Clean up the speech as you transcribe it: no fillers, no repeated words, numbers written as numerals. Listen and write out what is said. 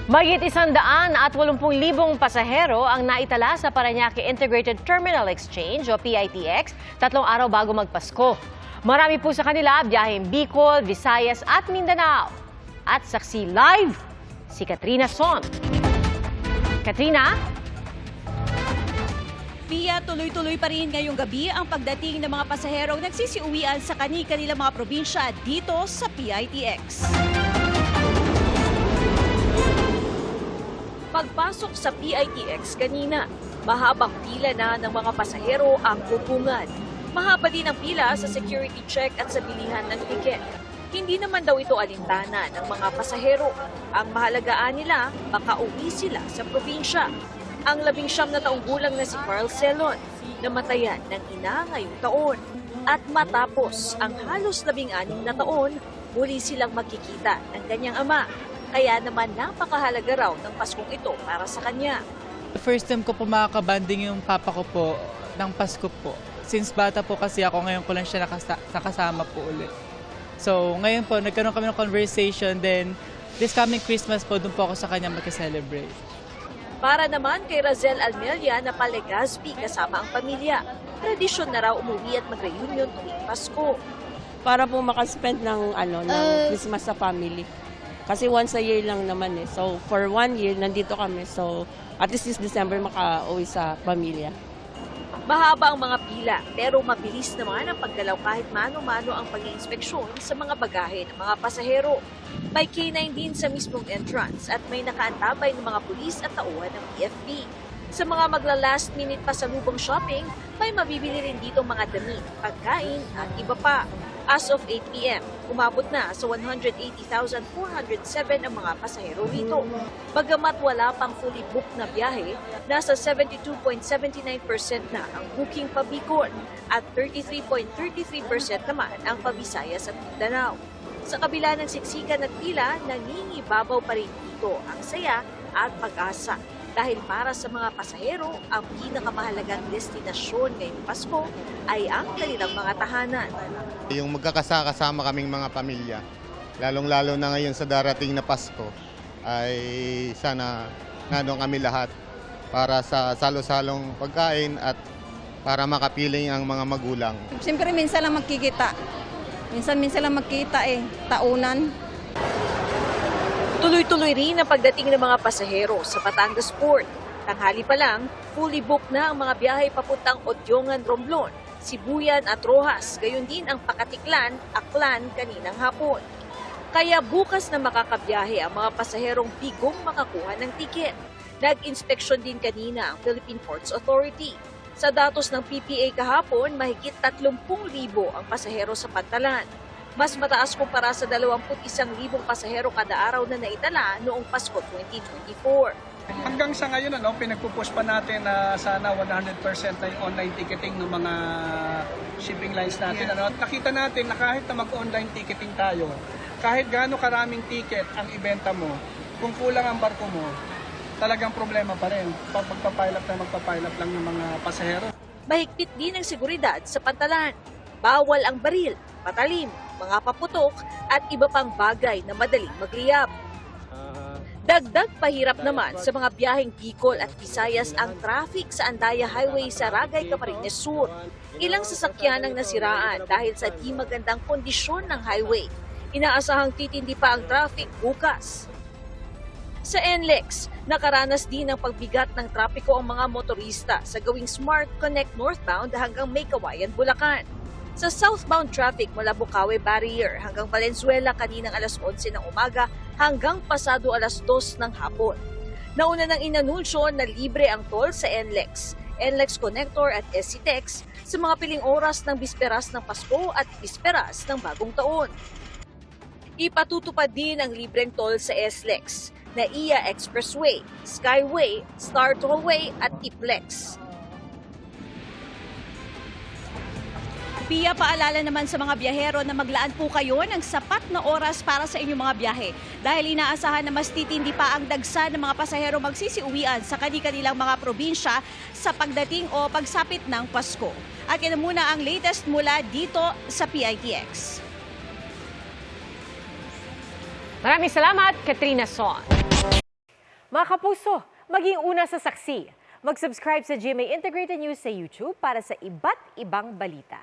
Mahigit 180,000 pasahero ang naitala sa Parañaque Integrated Terminal Exchange o PITX 3 araw bago magpasko. Marami po sa kanila biyaheng Bicol, Visayas at Mindanao. At saksi live si Katrina Son. Katrina? Pia, tuloy-tuloy pa rin ngayong gabi ang pagdating ng mga pasaherong nagsisiuwian sa kanilang mga probinsya dito sa PITX. Pagpasok sa PITX kanina, mahabang pila na ng mga pasahero ang kupungan. Mahaba din ang pila sa security check at sa bilihan ng tiket. Hindi naman daw ito alintana ng mga pasahero. Ang mahalagaan nila, makauwi sila sa probinsya. Ang 19 na taong gulang na si Carl Celon, namatayan ng ina ngayong taon. At matapos ang halos 16 na taon, muli silang magkikita ng kanyang ama. Kaya naman napakahalaga raw ng Paskong ito para sa kanya. First time ko po makakabanding yung papa ko po ng Pasko po. Since bata po kasi ako, ngayon ko lang siya nakasama po ulit. So ngayon po, nagkaroon kami ng conversation, then this coming Christmas po, doon po ako sa kanya mag-celebrate. Para naman kay Razel Almelia na Palegazpi kasama ang pamilya, tradisyon na raw umuwi at mag-reunion tuwing Pasko. Para po makaspend ng Christmas sa family. Kasi once a year lang naman eh. So for 1 year, nandito kami. So at least this December makauwi sa pamilya. Mahaba ang mga pila pero mabilis naman ang paggalaw kahit mano-mano ang pag-iinspeksyon sa mga bagahe ng mga pasahero. May K9 din sa mismong entrance at may nakaantabay ng mga pulis at tauhan ng PFP. Sa mga magla-last minute pasalubong shopping, may mabibili rin dito mga damit, pagkain at iba pa. As of 8 p.m., umabot na sa 180,407 ang mga pasahero rito. Bagamat wala pang fully booked na biyahe, nasa 72.79% na ang booking pa Bicol at 33.33% naman ang pa Visayas at Mindanao. Sa kabila ng siksikan at pila, nangingibabaw pa rin dito ang saya at pag-asa. Dahil para sa mga pasahero, ang pinakamahalagang destinasyon ngayong Pasko ay ang kanilang mga tahanan. Yung magkakasama kaming mga pamilya, lalong-lalo na ngayon sa darating na Pasko, ay sana nandun kami lahat para sa salo-salong pagkain at para makapiling ang mga magulang. Siyempre minsan lang magkikita. Minsan lang magkita taunan. Tuloy-tuloy rin ang pagdating ng mga pasahero sa Batangas Port. Tanghali pa lang, fully booked na ang mga biyahe papuntang Odyongan, Romblon, Sibuyan at Rojas. Gayon din ang Pakatiklan, Aklan kaninang hapon. Kaya bukas na makakabiyahe ang mga pasaherong bigong makakuha ng tiket. Nag-inspeksyon din kanina ang Philippine Ports Authority. Sa datos ng PPA kahapon, mahigit 30,000 ang pasahero sa Pantalan. Mas mataas kumpara sa 21,000 pasahero kada araw na naitala noong Pasko 2024. Hanggang sa ngayon, pinagpupush pa natin na sana 100% na yung online ticketing ng mga shipping lines natin. At nakita natin na kahit na mag-online ticketing tayo, kahit gaano karaming ticket ang ibenta mo, kung kulang ang barko mo, talagang problema pa rin. Pag magpapilot lang ng mga pasahero. Mahigpit din ang seguridad sa Pantalan. Bawal ang baril, patalim, mga paputok at iba pang bagay na madaling magliyab. Dagdag pahirap naman sa mga biyaheng Bicol at Visayas ang traffic sa Andaya Highway sa Ragay, Camarines Sur. Ilang sasakyan ang nasiraan dahil sa di magandang kondisyon ng highway. Inaasahang titindi pa ang traffic bukas. Sa NLEX, nakaranas din ng pagbigat ng trapiko ang mga motorista sa gawing Smart Connect northbound hanggang May Kawayan, Bulacan. Sa southbound traffic mula Bukawe Barrier hanggang Valenzuela kaninang alas 11 ng umaga hanggang pasado alas 2 ng hapon. Nauna nang inanunsyo na libre ang toll sa NLEX, NLEX Connector at SCTEX sa mga piling oras ng bisperas ng Pasko at bisperas ng Bagong Taon. Ipatutupad din ang libreng toll sa SLEX, NAIA Expressway, Skyway, Star Tollway at TIPLEX. Pia, paalala naman sa mga biyahero na maglaan po kayo ng sapat na oras para sa inyong mga biyahe dahil inaasahan na mas titindi pa ang dagsa ng mga pasahero magsisiuwian sa kanilang mga probinsya sa pagdating o pagsapit ng Pasko. At yan muna ang latest mula dito sa PITX. Maraming salamat, Katrina Son. Mga kapuso, maging una sa saksi. Mag-subscribe sa GMA Integrated News sa YouTube para sa iba't ibang balita.